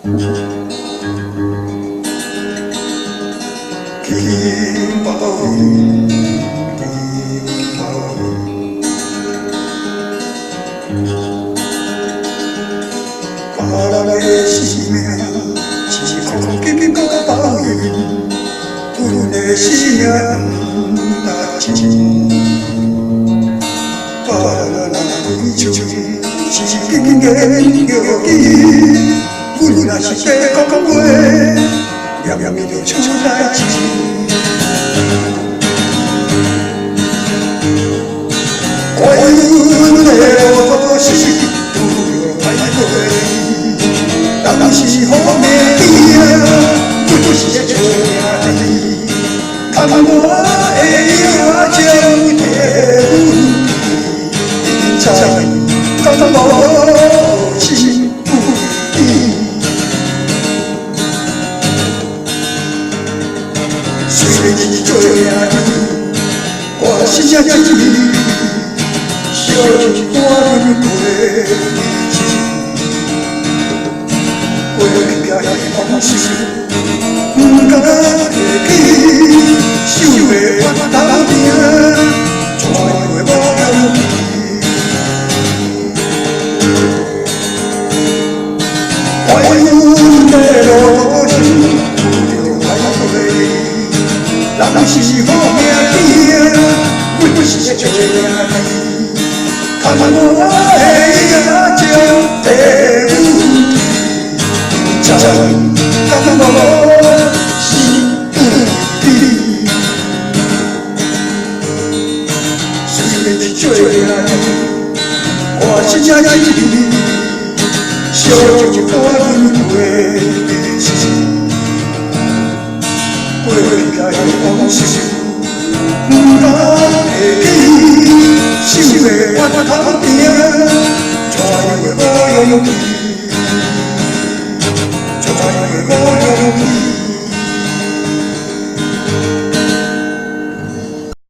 金宝玉，金宝玉，我人的生命是空金宝玉，阮的生命不值钱。我人为像是金言着记，阮若是要讲话，念念就出代志。怪阮的路是拄着歹过，当时好命甜，阮是要做兄弟，看我的野情替阮。在刚无情不义，虽然是做兄弟，我心也只小我阮过过去的往事，不敢提起，想袂我头疼，怎会无勇气？怪阮的路是拄着歹过，人是好命甜，阮是要做兄弟，看我的野情替阮在刚无心不义，虽然是做兄弟，我真正是。小就我阮过的事，过去的往事，不敢提起，想袂我头疼，怎会无勇气？